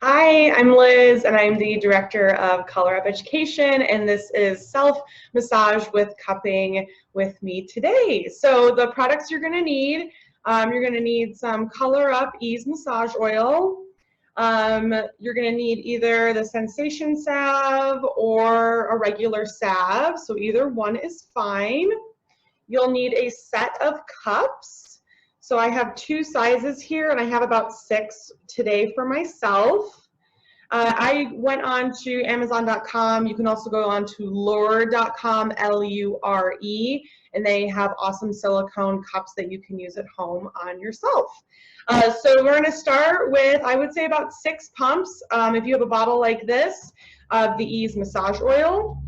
Hi, I'm Liz, and I'm the Director of Color Up Education, and this is Self Massage with Cupping with me today. So the products you're going to need some Color Up Ease Massage Oil. You're going to need either the Sensation Salve or a regular salve, so either one is fine. You'll need a set of cups. So I have 2 sizes here, and I have about 6 today for myself. I went on to Amazon.com. You can also go on to Lure.com, Lure, and they have awesome silicone cups that you can use at home on yourself. So we're going to start with, I would say, about 6 pumps. If you have a bottle like this of the Ease Massage Oil.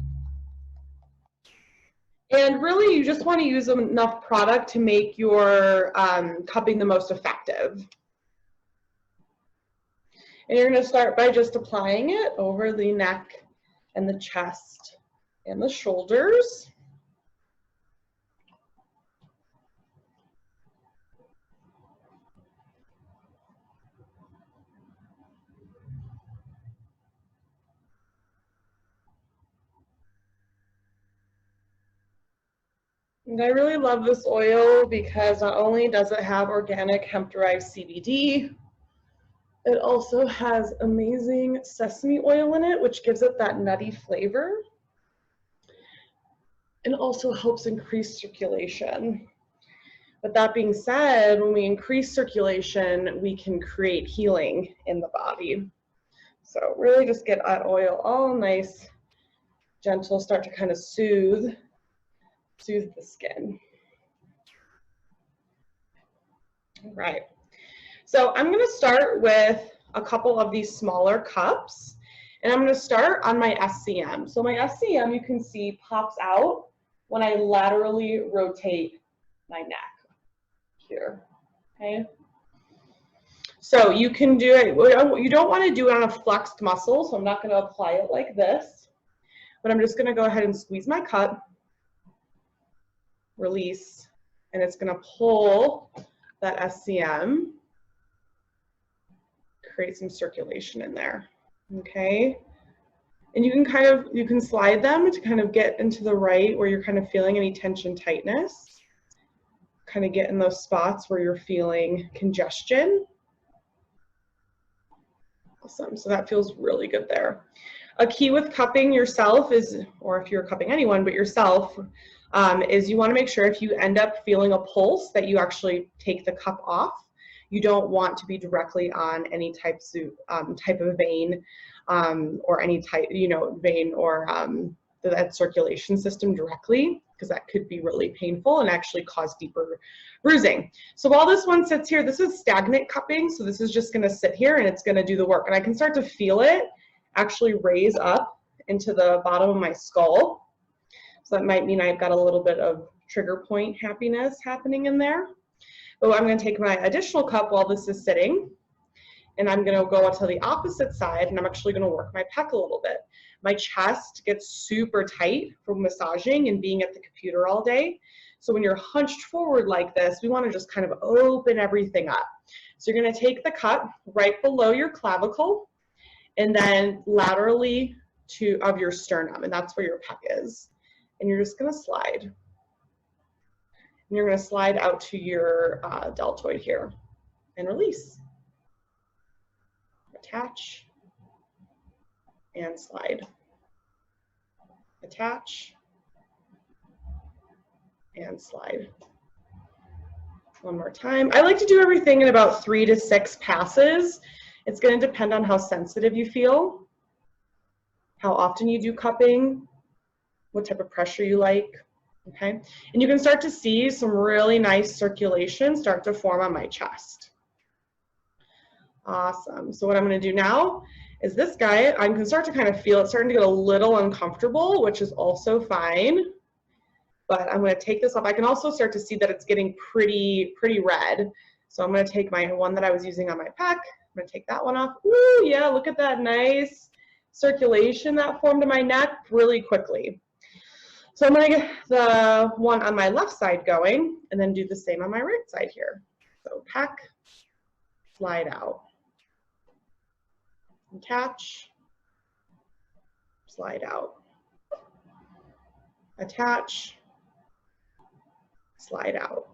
And really, you just want to use enough product to make your cupping the most effective. And you're going to start by just applying it over the neck and the chest and the shoulders. And I really love this oil because not only does it have organic hemp-derived CBD, it also has amazing sesame oil in it, which gives it that nutty flavor. And also helps increase circulation. But that being said, when we increase circulation, we can create healing in the body. So really just get that oil all nice, gentle, start to kind of soothe the skin. All right. So I'm going to start with a couple of these smaller cups, and I'm going to start on my SCM. So my SCM, you can see, pops out when I laterally rotate my neck here, okay? So you can do it, you don't want to do it on a flexed muscle, so I'm not going to apply it like this, but I'm just going to go ahead and squeeze my cup, release, and it's going to pull that SCM, create some circulation in there, okay? And you can slide them to kind of get into the right where you're kind of feeling any tension, tightness, kind of get in those spots where you're feeling congestion. Awesome, so that feels really good there. A key with cupping yourself is, or if you're cupping anyone but yourself, is you want to make sure if you end up feeling a pulse that you actually take the cup off. You don't want to be directly on any type of vein or any type, vein or that circulation system directly, because that could be really painful and actually cause deeper bruising. So while this one sits here, this is stagnant cupping, so this is just going to sit here and it's going to do the work. And I can start to feel it actually raise up into the bottom of my skull. So that might mean I've got a little bit of trigger point happiness happening in there. But I'm going to take my additional cup while this is sitting, and I'm going to go to the opposite side, and I'm actually going to work my pec a little bit. My chest gets super tight from massaging and being at the computer all day. So when you're hunched forward like this, we want to just kind of open everything up. So you're going to take the cup right below your clavicle and then laterally of your sternum, and that's where your pec is. And you're just going to slide. And you're going to slide out to your deltoid here and release. Attach and slide. Attach and slide. One more time. I like to do everything in about 3 to 6 passes. It's going to depend on how sensitive you feel, how often you do cupping, what type of pressure you like. Okay, and you can start to see some really nice circulation start to form on my chest. Awesome. So what I'm going to do now is this guy, I can start to kind of feel it starting to get a little uncomfortable, which is also fine. But I'm going to take this off. I can also start to see that it's getting pretty red. So I'm going to take my one that I was using on my pec. I'm going to take that one off. Ooh, yeah, look at that nice circulation that formed in my neck really quickly. So I'm going to get the one on my left side going and then do the same on my right side here. So pec, slide out. Attach, slide out. Attach, slide out.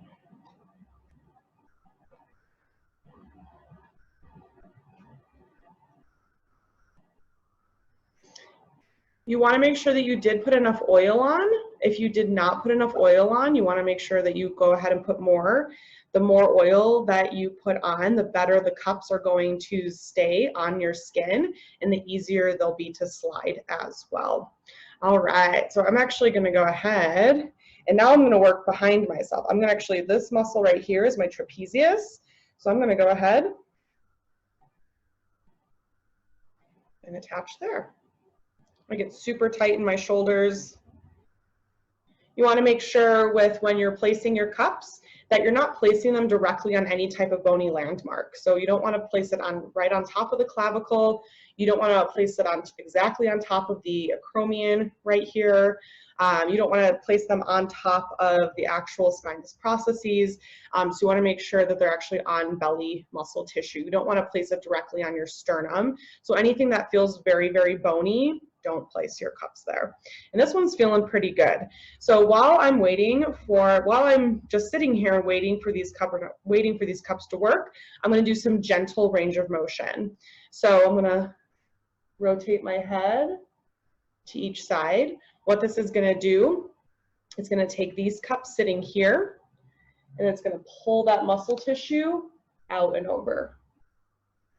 You want to make sure that you did put enough oil on. If you did not put enough oil on, you want to make sure that you go ahead and put more. The more oil that you put on, the better the cups are going to stay on your skin and the easier they'll be to slide as well. All right, so I'm actually going to go ahead and now I'm going to work behind myself. I'm going to actually, this muscle right here is my trapezius. So I'm going to go ahead and attach there. I get super tight in my shoulders. You want to make sure with when you're placing your cups that you're not placing them directly on any type of bony landmark. So you don't want to place it on right on top of the clavicle. You don't want to place it on exactly on top of the acromion right here. You don't want to place them on top of the actual spinous processes. So you want to make sure that they're actually on belly muscle tissue. You don't want to place it directly on your sternum. So anything that feels very, very bony, don't place your cups there. And this one's feeling pretty good. So while I'm just sitting here waiting for these cups to work, I'm going to do some gentle range of motion. So I'm going to rotate my head to each side. What this is going to do, it's going to take these cups sitting here, and it's going to pull that muscle tissue out and over.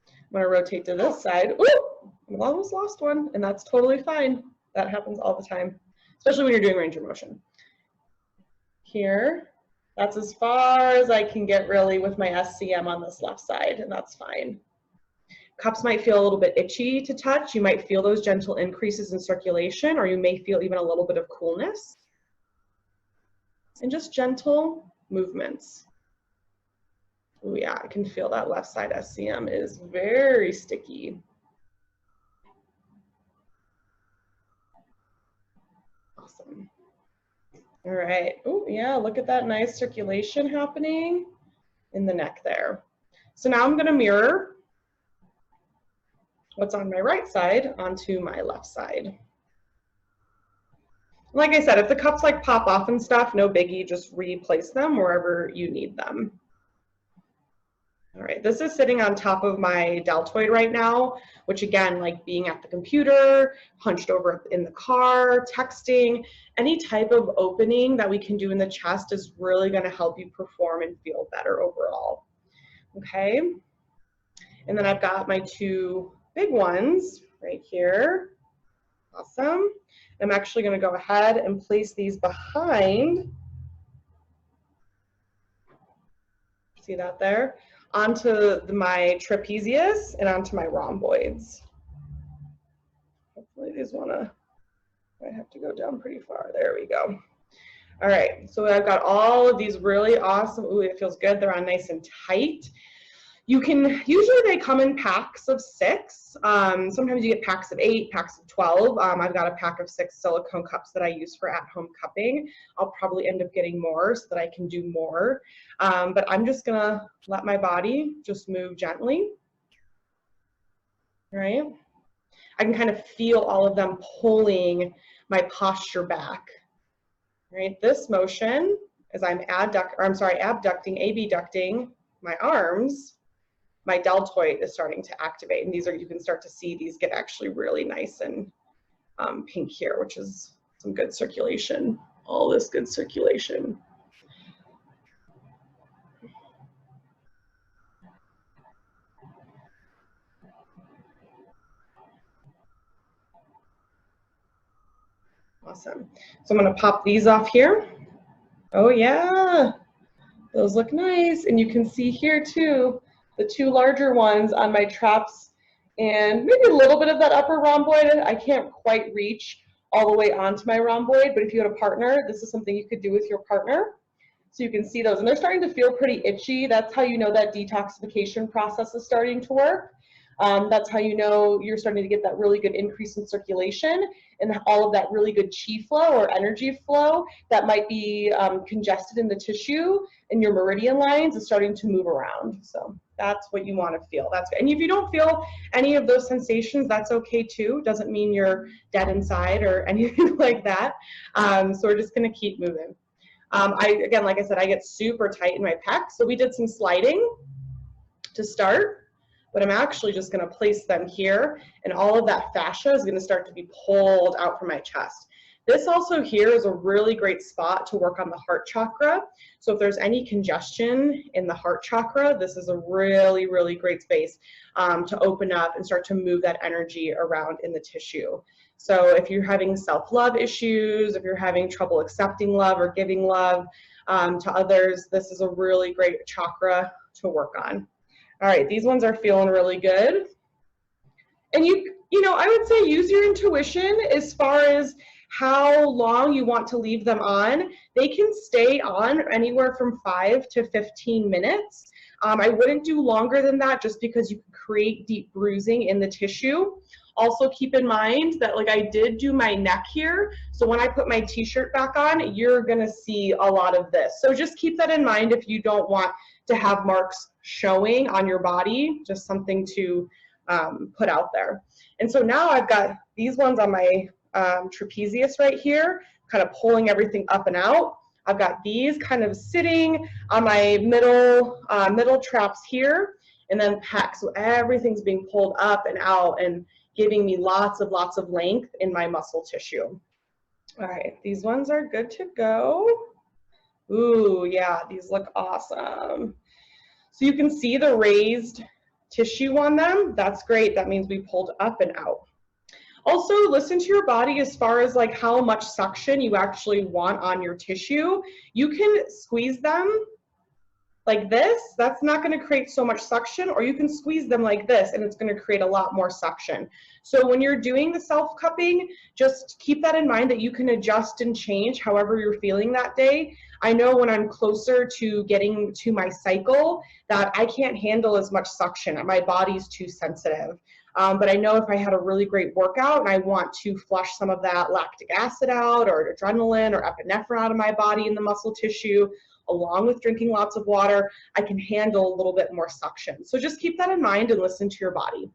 I'm going to rotate to this side. Ooh, I almost lost one, and that's totally fine. That happens all the time, especially when you're doing range of motion. Here, that's as far as I can get really with my SCM on this left side, and that's fine. Cups might feel a little bit itchy to touch. You might feel those gentle increases in circulation, or you may feel even a little bit of coolness. And just gentle movements. Oh yeah, I can feel that left side SCM is very sticky. Awesome. All right. Oh yeah, look at that nice circulation happening in the neck there. So now I'm going to mirror what's on my right side onto my left side. Like I said, if the cups like pop off and stuff, no biggie, just replace them wherever you need them. All right, this is sitting on top of my deltoid right now, which again, like being at the computer, hunched over in the car, texting, any type of opening that we can do in the chest is really going to help you perform and feel better overall. Okay, and then I've got my two big ones right here. Awesome. I'm actually going to go ahead and place these behind, see that there, onto my trapezius and onto my rhomboids. Hopefully these I have to go down pretty far. There we go. All right, so I've got all of these really awesome, ooh, it feels good. They're on nice and tight. You can, usually they come in packs of 6. Sometimes you get packs of 8, packs of 12. I've got a pack of 6 silicone cups that I use for at-home cupping. I'll probably end up getting more so that I can do more. But I'm just gonna let my body just move gently, right? I can kind of feel all of them pulling my posture back, right? This motion, as I'm abducting my arms, my deltoid is starting to activate, and these are, you can start to see these get actually really nice and pink here, which is some good circulation, all this good circulation. Awesome. So I'm going to pop these off here. Oh yeah, those look nice, and you can see here too the 2 larger ones on my traps and maybe a little bit of that upper rhomboid. I can't quite reach all the way onto my rhomboid, but if you had a partner, this is something you could do with your partner. So you can see those, and they're starting to feel pretty itchy. That's how you know that detoxification process is starting to work. That's how you know you're starting to get that really good increase in circulation and all of that really good chi flow or energy flow that might be congested in the tissue and your meridian lines is starting to move around. So That's what you want to feel. That's good. And if you don't feel any of those sensations, that's okay too. Doesn't mean you're dead inside or anything like that. So we're just going to keep moving. Again, like I said, I get super tight in my pecs. So we did some sliding to start, but I'm actually just going to place them here, and all of that fascia is going to start to be pulled out from my chest. This also here is a really great spot to work on the heart chakra. So if there's any congestion in the heart chakra, this is a really, really great space to open up and start to move that energy around in the tissue. So if you're having self-love issues, if you're having trouble accepting love or giving love to others, this is a really great chakra to work on. All right, these ones are feeling really good. And you know, I would say use your intuition as far as how long you want to leave them on. They can stay on anywhere from 5 to 15 minutes. I wouldn't do longer than that just because you can create deep bruising in the tissue. Also keep in mind that like I did do my neck here, so when I put my t-shirt back on, you're gonna see a lot of this. So just keep that in mind if you don't want to have marks showing on your body, just something to put out there. And so now I've got these ones on my trapezius right here, kind of pulling everything up and out. I've got these kind of sitting on my middle traps here, and then pec. So everything's being pulled up and out and giving me lots of length in my muscle tissue. All right, these ones are good to go. Ooh, yeah, these look awesome. So you can see the raised tissue on them. That's great. That means we pulled up and out. Also, listen to your body as far as like how much suction you actually want on your tissue. You can squeeze them like this. That's not going to create so much suction, or you can squeeze them like this and it's going to create a lot more suction. So when you're doing the self-cupping, just keep that in mind that you can adjust and change however you're feeling that day. I know when I'm closer to getting to my cycle that I can't handle as much suction. My body's too sensitive. But I know if I had a really great workout and I want to flush some of that lactic acid out or adrenaline or epinephrine out of my body in the muscle tissue, along with drinking lots of water, I can handle a little bit more suction. So just keep that in mind and listen to your body.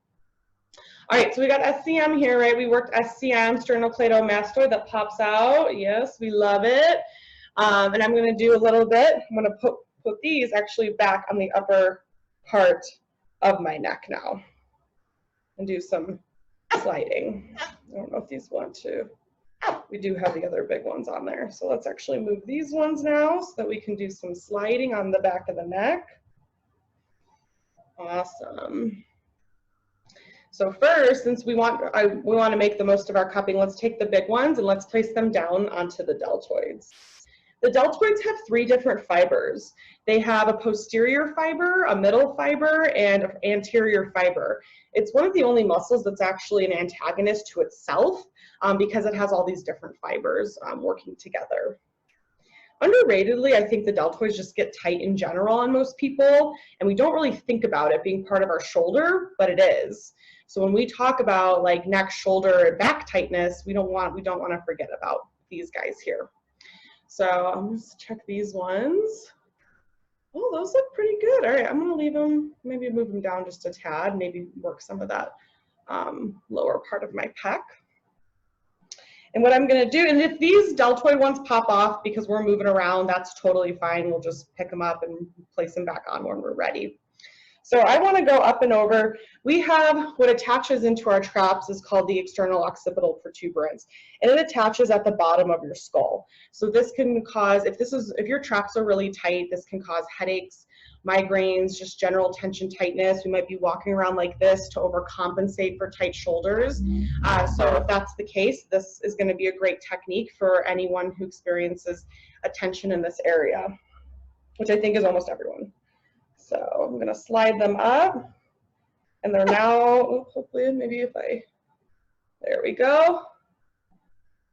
All right, so we got SCM here, right? We worked SCM, sternocleidomastoid, that pops out. Yes, we love it. And I'm gonna do a little bit. I'm gonna put these actually back on the upper part of my neck now and do some sliding. I don't know if these want to. We do have the other big ones on there. So let's actually move these ones now so that we can do some sliding on the back of the neck. Awesome. So first, since we want to make the most of our cupping, let's take the big ones and let's place them down onto the deltoids. The deltoids have 3 different fibers. They have a posterior fiber, a middle fiber, and an anterior fiber. It's one of the only muscles that's actually an antagonist to itself because it has all these different fibers working together. Underratedly, I think the deltoids just get tight in general on most people, and we don't really think about it being part of our shoulder, but it is. So when we talk about like neck, shoulder, and back tightness, we don't want to forget about these guys here. So I'm just check these ones. Oh, those look pretty good. All right, I'm gonna leave them, maybe move them down just a tad, maybe work some of that lower part of my pec. And what I'm gonna do, and if these deltoid ones pop off because we're moving around, that's totally fine. We'll just pick them up and place them back on when we're ready. So I want to go up and over. We have what attaches into our traps is called the external occipital protuberance, and it attaches at the bottom of your skull. So this can cause, if your traps are really tight, this can cause headaches, migraines, just general tension tightness. We might be walking around like this to overcompensate for tight shoulders. So if that's the case, this is going to be a great technique for anyone who experiences a tension in this area, which I think is almost everyone. So I'm going to slide them up, and they're now, hopefully, maybe if there we go.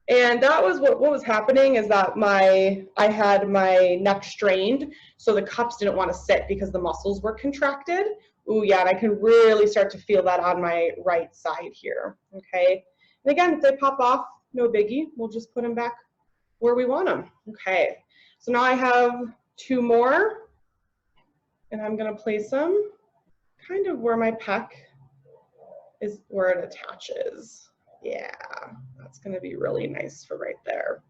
And that was what was happening is that I had my neck strained, so the cups didn't want to sit because the muscles were contracted. Ooh, yeah, and I can really start to feel that on my right side here, okay? And again, if they pop off, no biggie. We'll just put them back where we want them. Okay, so now I have 2 more. And I'm going to place them kind of where my pec is, where it attaches. Yeah, that's gonna be really nice for right there.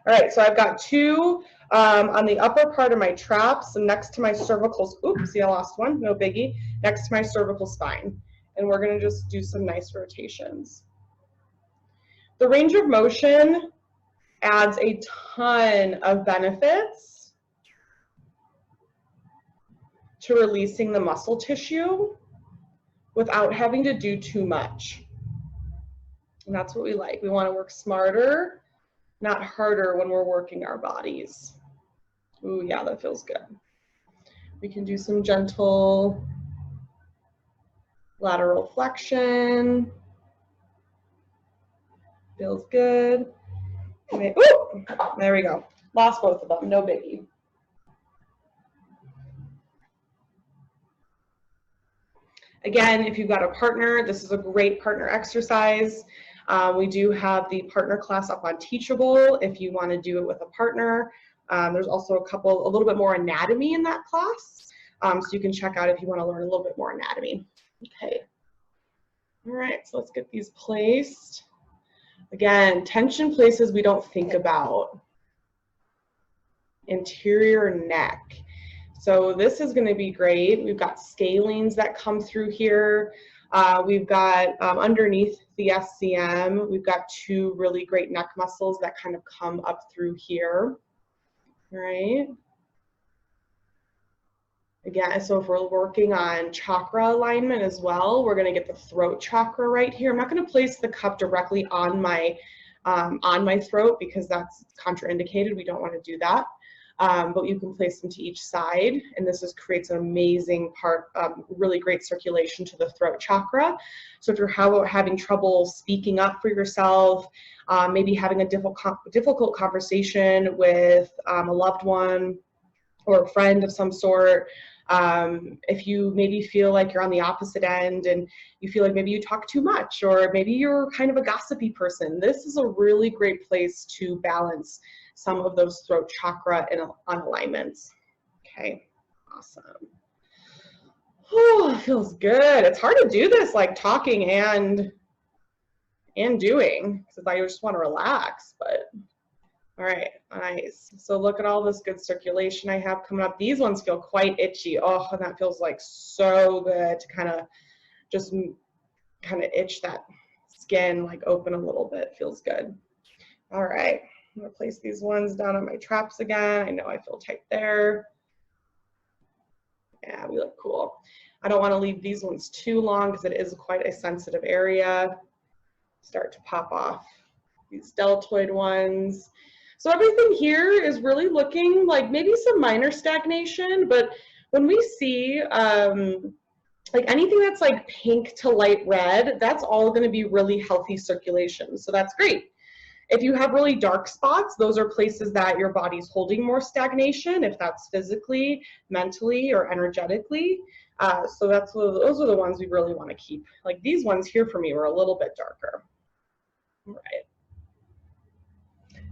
All right, so I've got two on the upper part of my traps and next to my cervical, oops, see I lost one, no biggie, next to my cervical spine. And we're gonna just do some nice rotations. The range of motion adds a ton of benefits to releasing the muscle tissue without having to do too much. And that's what we like. We wanna work smarter, not harder when we're working our bodies. Ooh, yeah, that feels good. We can do some gentle lateral flexion. Feels good. Ooh, there we go. Lost both of them, no biggie. Again, if you've got a partner, this is a great partner exercise. We do have the partner class up on Teachable if you want to do it with a partner. There's also a little bit more anatomy in that class. So you can check out if you want to learn a little bit more anatomy. Okay. All right, so let's get these placed. Again, tension places we don't think about. Interior neck. So this is going to be great. We've got scalenes that come through here. We've got underneath the SCM, we've got two really great neck muscles that kind of come up through here. All right. Again, so if we're working on chakra alignment as well, we're going to get the throat chakra right here. I'm not going to place the cup directly on my throat because that's contraindicated. We don't want to do that. But you can place them to each side, and this creates an amazing really great circulation to the throat chakra. So if you're having trouble speaking up for yourself, maybe having a difficult conversation with a loved one or a friend of some sort, if you maybe feel like you're on the opposite end and you feel like maybe you talk too much, or maybe you're kind of a gossipy person, this is a really great place to balance some of those throat chakra unalignments. Okay, awesome. Oh, it feels good. It's hard to do this like talking and doing because I just want to relax, but all right, nice. So look at all this good circulation I have coming up. These ones feel quite itchy. Oh, and that feels like so good to kind of just kind of itch that skin, like open a little bit. Feels good. All right, I'm gonna place these ones down on my traps again. I know I feel tight there. Yeah, we look cool. I don't want to leave these ones too long because it is quite a sensitive area. Start to pop off these deltoid ones. So everything here is really looking like maybe some minor stagnation, but when we see like anything that's like pink to light red, that's all going to be really healthy circulation. So that's great. If you have really dark spots, those are places that your body's holding more stagnation, if that's physically, mentally, or energetically. So those are the ones we really want to keep. Like these ones here for me were a little bit darker. All right.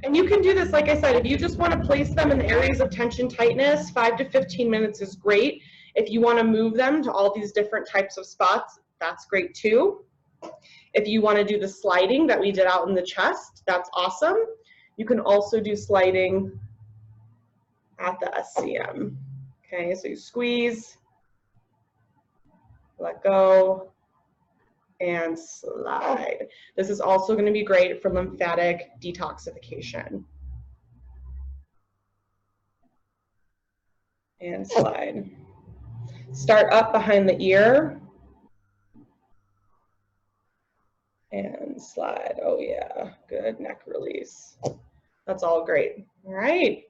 And you can do this, like I said, if you just want to place them in the areas of tension tightness, 5 to 15 minutes is great. If you want to move them to all these different types of spots, that's great too. If you want to do the sliding that we did out in the chest, that's awesome. You can also do sliding at the SCM. Okay, so you squeeze, let go, and slide. This is also going to be great for lymphatic detoxification. And slide. Start up behind the ear. And slide. Oh yeah, good neck release. That's all great. All right.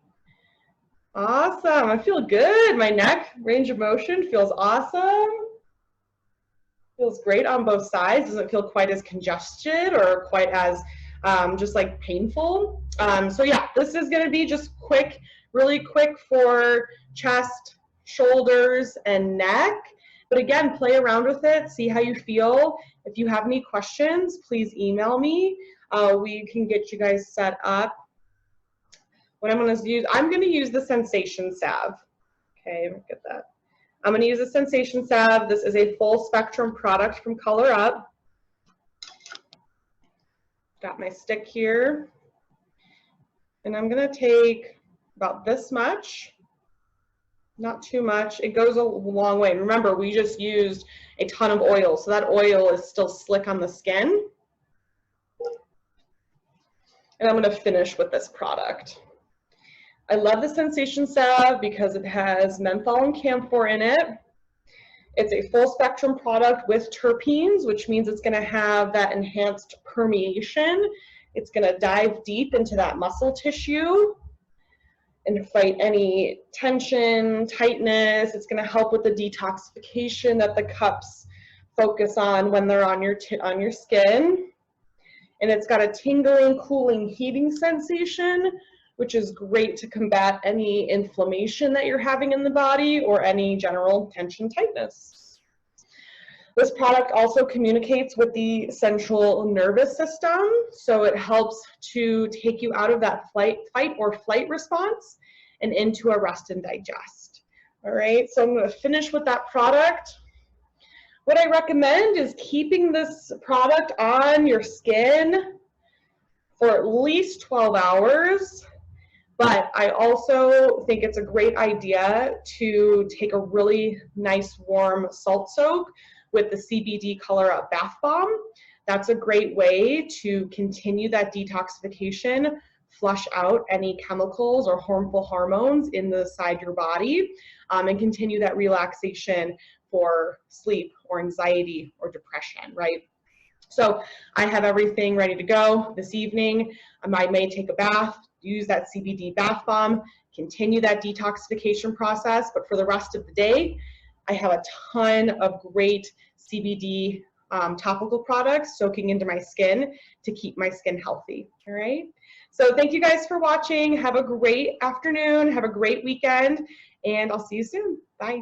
Awesome. I feel good. My neck range of motion feels awesome. Feels great on both sides. Doesn't feel quite as congested or quite as just like painful. So yeah, this is going to be just quick, really quick for chest, shoulders, and neck. But again, play around with it, see how you feel. If you have any questions, please email me. We can get you guys set up. What I'm going to use the sensation salve. Okay, get that I'm going to use a sensation salve. This is a full spectrum product from Color Up. Got my stick here. And I'm going to take about this much, not too much. It goes a long way. And remember, we just used a ton of oil, so that oil is still slick on the skin. And I'm going to finish with this product. I love the sensation salve because it has menthol and camphor in it. It's a full spectrum product with terpenes, which means it's going to have that enhanced permeation. It's going to dive deep into that muscle tissue and fight any tension, tightness. It's going to help with the detoxification that the cups focus on when they're on your skin. And it's got a tingling, cooling, heating sensation, which is great to combat any inflammation that you're having in the body or any general tension, tightness. This product also communicates with the central nervous system, so it helps to take you out of that fight or flight response and into a rest and digest. All right, so I'm going to finish with that product. What I recommend is keeping this product on your skin for at least 12 hours. But I also think it's a great idea to take a really nice warm salt soak with the CBD Color Up Bath Bomb. That's a great way to continue that detoxification, flush out any chemicals or harmful hormones inside your body, and continue that relaxation for sleep or anxiety or depression, right? So I have everything ready to go this evening. I may take a bath, use that CBD bath bomb, continue that detoxification process, but for the rest of the day, I have a ton of great CBD topical products soaking into my skin to keep my skin healthy, all right? So thank you guys for watching. Have a great afternoon, have a great weekend, and I'll see you soon. Bye.